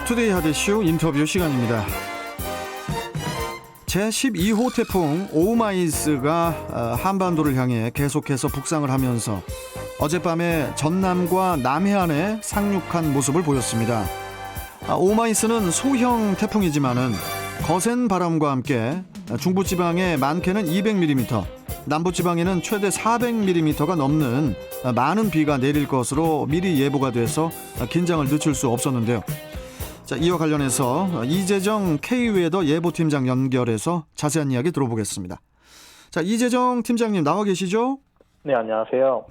투데이 하드쇼 인터뷰 시간입니다. 제12호 태풍 오마이스가 한반도를 향해 계속해서 북상을 하면서 어젯밤에 전남과 남해안에 상륙한 모습을 보였습니다. 오마이스는 소형 태풍이지만은 거센 바람과 함께 중부지방에 많게는 200mm, 남부지방에는 최대 400mm가 넘는 많은 비가 내릴 것으로 미리 예보가 돼서 긴장을 늦출 수 없었는데요. 자, 이와 관련해서 이재정 K웨더 예보팀장 연결해서 자세한 이야기 들어보겠습니다. 자, 이재정 팀장님 나와 계시죠? 네, 안녕하세요.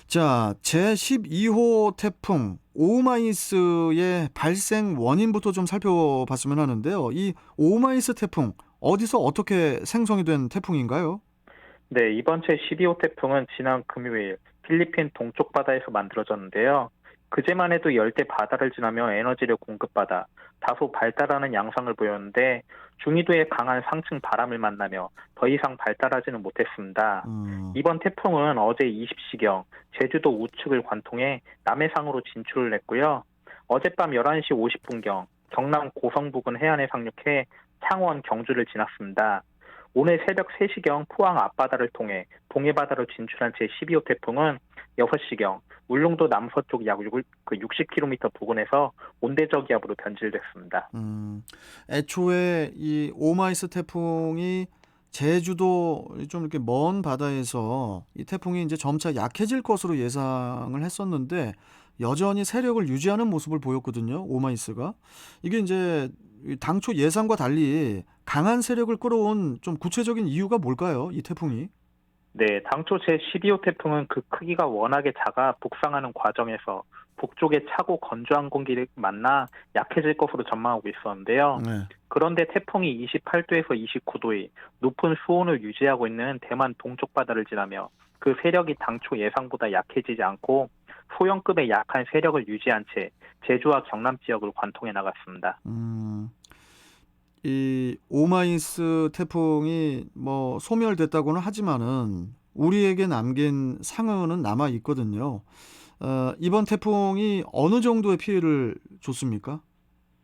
자, 제12호 태풍 오마이스의 발생 원인부터 좀 살펴봤으면 하는데요. 이 오마이스 태풍 어디서 어떻게 생성이 된 태풍인가요? 네, 이번 제12호 태풍은 지난 금요일 필리핀 동쪽 바다에서 만들어졌는데요. 그제만 해도 열대 바다를 지나며 에너지를 공급받아 다소 발달하는 양상을 보였는데 중위도의 강한 상층 바람을 만나며 더 이상 발달하지는 못했습니다. 이번 태풍은 어제 20시경 제주도 우측을 관통해 남해상으로 진출을 했고요. 어젯밤 11시 50분경 경남 고성 부근 해안에 상륙해 창원, 경주를 지났습니다. 오늘 새벽 3시경 포항 앞바다를 통해 동해바다로 진출한 제12호 태풍은 6시경 울릉도 남서쪽 약 60km 부근에서 온대저기압으로 변질됐습니다. 애초에 이 오마이스 태풍이 제주도 좀 이렇게 먼 바다에서 이 태풍이 이제 점차 약해질 것으로 예상을 했었는데 여전히 세력을 유지하는 모습을 보였거든요. 오마이스가. 이게 이제 당초 예상과 달리 강한 세력을 끌어온 좀 구체적인 이유가 뭘까요? 이 태풍이? 네, 당초 제12호 태풍은 그 크기가 워낙에 작아 북상하는 과정에서 북쪽에 차고 건조한 공기를 만나 약해질 것으로 전망하고 있었는데요. 네. 그런데 태풍이 28도에서 29도의 높은 수온을 유지하고 있는 대만 동쪽 바다를 지나며 그 세력이 당초 예상보다 약해지지 않고 소형급의 약한 세력을 유지한 채 제주와 경남 지역을 관통해 나갔습니다. 이 오마이스 태풍이 뭐 소멸됐다고는 하지만은 우리에게 남긴 상흔은 남아 있거든요. 이번 태풍이 어느 정도의 피해를 줬습니까?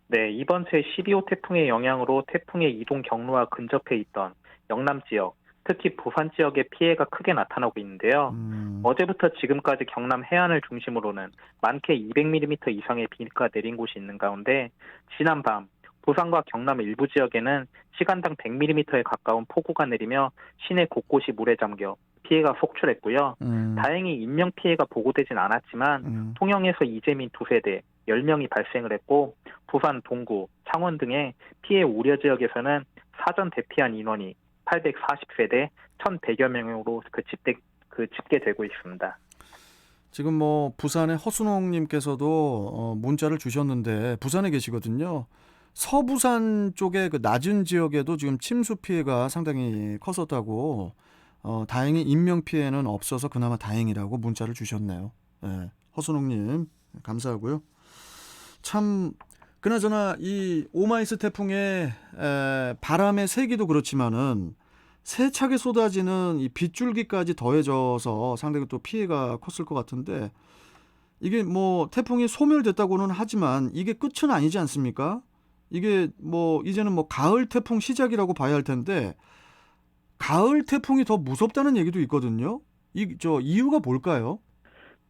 네, 이번 제12호 태풍의 영향으로 태풍의 이동 경로와 근접해 있던 영남 지역, 특히 부산 지역에 피해가 크게 나타나고 있는데요. 어제부터 지금까지 경남 해안을 중심으로는 많게 200mm 이상의 비가 내린 곳이 있는 가운데 지난밤 부산과 경남 일부 지역에는 시간당 100mm에 가까운 폭우가 내리며 시내 곳곳이 물에 잠겨 피해가 속출했고요. 다행히 인명피해가 보고되진 않았지만 통영에서 이재민 2세대 10명이 발생을 했고 부산, 동구, 창원 등의 피해 우려 지역에서는 사전 대피한 인원이 840세대 1,100여 명으로 집계되고 있습니다. 지금 뭐 부산의 허순홍님께서도 문자를 주셨는데 부산에 계시거든요. 서부산 쪽의 그 낮은 지역에도 지금 침수 피해가 상당히 컸었다고 다행히 인명 피해는 없어서 그나마 다행이라고 문자를 주셨네요. 네, 허순홍님 감사하고요. 참 그나저나 이 오마이스 태풍의 바람의 세기도 그렇지만은 세차게 쏟아지는 이 빗줄기까지 더해져서 상당히 또 피해가 컸을 것 같은데 이게 뭐 태풍이 소멸됐다고는 하지만 이게 끝은 아니지 않습니까? 이게 뭐 이제는 뭐 가을 태풍 시작이라고 봐야 할 텐데 가을 태풍이 더 무섭다는 얘기도 있거든요. 이유가 뭘까요?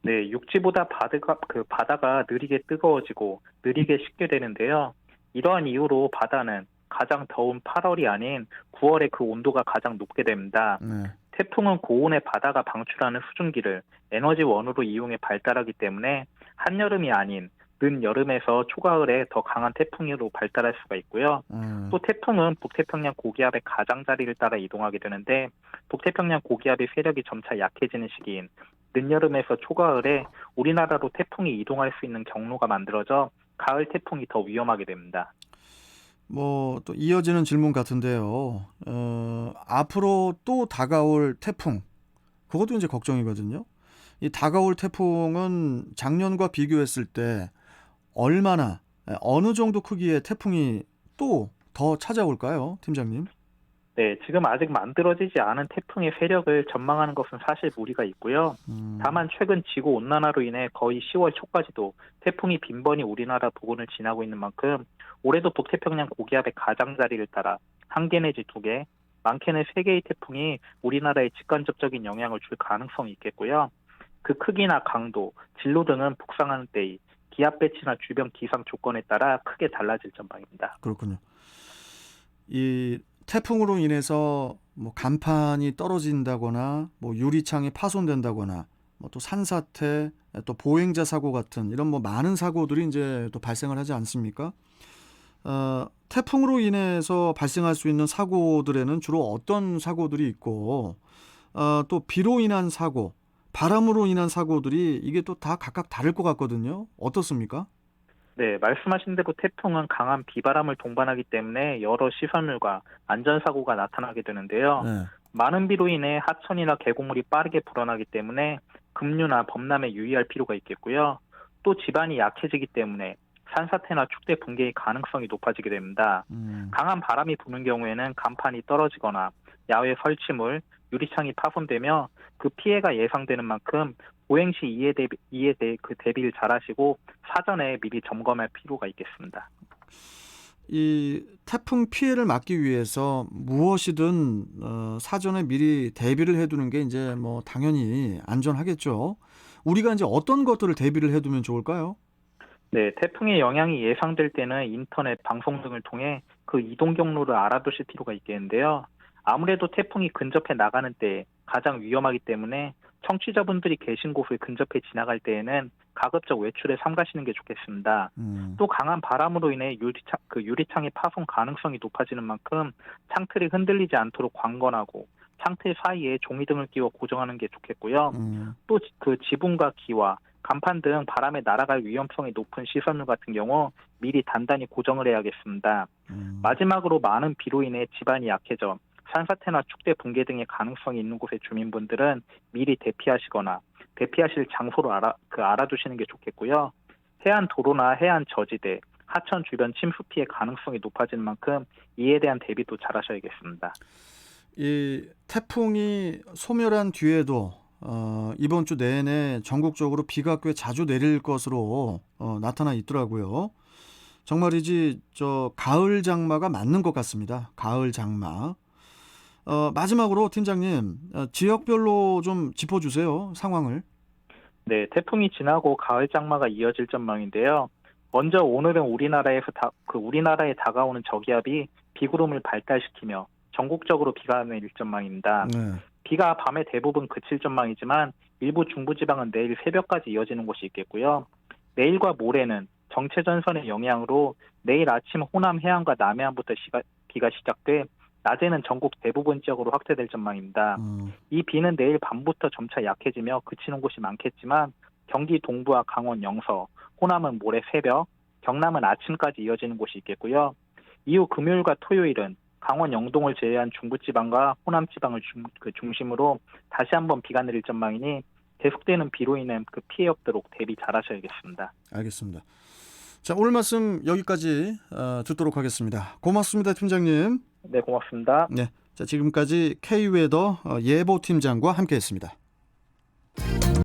네, 육지보다 바다가 느리게 뜨거워지고 느리게 식게 되는데요. 이러한 이유로 바다는 가장 더운 8월이 아닌 9월에 그 온도가 가장 높게 됩니다. 네. 태풍은 고온의 바다가 방출하는 수증기를 에너지원으로 이용해 발달하기 때문에 한여름이 아닌 늦여름에서 초가을에 더 강한 태풍으로 발달할 수가 있고요. 또 태풍은 북태평양 고기압의 가장자리를 따라 이동하게 되는데 북태평양 고기압의 세력이 점차 약해지는 시기인 늦여름에서 초가을에 우리나라로 태풍이 이동할 수 있는 경로가 만들어져 가을 태풍이 더 위험하게 됩니다. 뭐 또 이어지는 질문 같은데요. 앞으로 또 다가올 태풍 그것도 이제 걱정이거든요. 이 다가올 태풍은 작년과 비교했을 때 어느 정도 크기의 태풍이 또 더 찾아올까요, 팀장님? 네, 지금 아직 만들어지지 않은 태풍의 세력을 전망하는 것은 사실 무리가 있고요. 다만 최근 지구 온난화로 인해 거의 10월 초까지도 태풍이 빈번히 우리나라 부근을 지나고 있는 만큼 올해도 북태평양 고기압의 가장자리를 따라 한 개 내지 두 개, 많게는 세 개의 태풍이 우리나라에 직간접적인 영향을 줄 가능성이 있겠고요. 그 크기나 강도, 진로 등은 북상하는 때의 기압 배치나 주변 기상 조건에 따라 크게 달라질 전망입니다. 그렇군요. 이 태풍으로 인해서 뭐 간판이 떨어진다거나 뭐 유리창이 파손된다거나 뭐 또 산사태, 또 보행자 사고 같은 이런 뭐 많은 사고들이 이제 또 발생을 하지 않습니까? 태풍으로 인해서 발생할 수 있는 사고들에는 주로 어떤 사고들이 있고, 또 비로 인한 사고, 바람으로 인한 사고들이 이게 또 다 각각 다를 것 같거든요. 어떻습니까? 네, 말씀하신 대로 태풍은 강한 비바람을 동반하기 때문에 여러 시설물과 안전사고가 나타나게 되는데요. 네. 많은 비로 인해 하천이나 계곡물이 빠르게 불어나기 때문에 급류나 범람에 유의할 필요가 있겠고요. 또 지반이 약해지기 때문에 산사태나 축대 붕괴의 가능성이 높아지게 됩니다. 강한 바람이 부는 경우에는 간판이 떨어지거나 야외 설치물, 유리창이 파손되며 그 피해가 예상되는 만큼 보행 시 이에 대해 그 대비를 잘 하시고 사전에 미리 점검할 필요가 있겠습니다. 이 태풍 피해를 막기 위해서 무엇이든 사전에 미리 대비를 해두는 게 이제 뭐 당연히 안전하겠죠. 우리가 이제 어떤 것들을 대비를 해두면 좋을까요? 네, 태풍의 영향이 예상될 때는 인터넷, 방송 등을 통해 그 이동 경로를 알아두실 필요가 있겠는데요. 아무래도 태풍이 근접해 나가는 때 가장 위험하기 때문에 청취자분들이 계신 곳을 근접해 지나갈 때에는 가급적 외출에 삼가시는 게 좋겠습니다. 또 강한 바람으로 인해 유리창의 파손 가능성이 높아지는 만큼 창틀이 흔들리지 않도록 광건하고 창틀 사이에 종이등을 끼워 고정하는 게 좋겠고요. 또 그 지붕과 기와 간판 등 바람에 날아갈 위험성이 높은 시설물 같은 경우 미리 단단히 고정을 해야겠습니다. 마지막으로 많은 비로 인해 지반이 약해져 산사태나 축대 붕괴 등의 가능성이 있는 곳의 주민분들은 미리 대피하시거나 대피하실 장소를 알아두시는 게 좋겠고요. 해안 도로나 해안 저지대, 하천 주변 침수 피해 가능성이 높아지는 만큼 이에 대한 대비도 잘 하셔야겠습니다. 이 태풍이 소멸한 뒤에도 이번 주 내내 전국적으로 비가 꽤 자주 내릴 것으로 나타나 있더라고요. 정말이지 저 가을 장마가 맞는 것 같습니다. 가을 장마. 마지막으로 팀장님, 지역별로 좀 짚어주세요. 상황을. 네, 태풍이 지나고 가을 장마가 이어질 전망인데요. 먼저 오늘은 우리나라에 다가오는 저기압이 비구름을 발달시키며 전국적으로 비가 내릴 전망입니다. 네. 비가 밤에 대부분 그칠 전망이지만 일부 중부지방은 내일 새벽까지 이어지는 곳이 있겠고요. 내일과 모레는 정체전선의 영향으로 내일 아침 호남 해안과 남해안부터 비가 시작돼 낮에는 전국 대부분 지역으로 확대될 전망입니다. 이 비는 내일 밤부터 점차 약해지며 그치는 곳이 많겠지만 경기 동부와 강원 영서, 호남은 모레 새벽, 경남은 아침까지 이어지는 곳이 있겠고요. 이후 금요일과 토요일은 강원 영동을 제외한 중부지방과 호남지방을 중심으로 다시 한번 비가 내릴 전망이니 계속되는 비로 인한 그 피해 없도록 대비 잘 하셔야겠습니다. 알겠습니다. 자, 오늘 말씀 여기까지 듣도록 하겠습니다. 고맙습니다, 팀장님. 네, 고맙습니다. 네, 자, 지금까지 K웨더 예보팀장과 함께했습니다.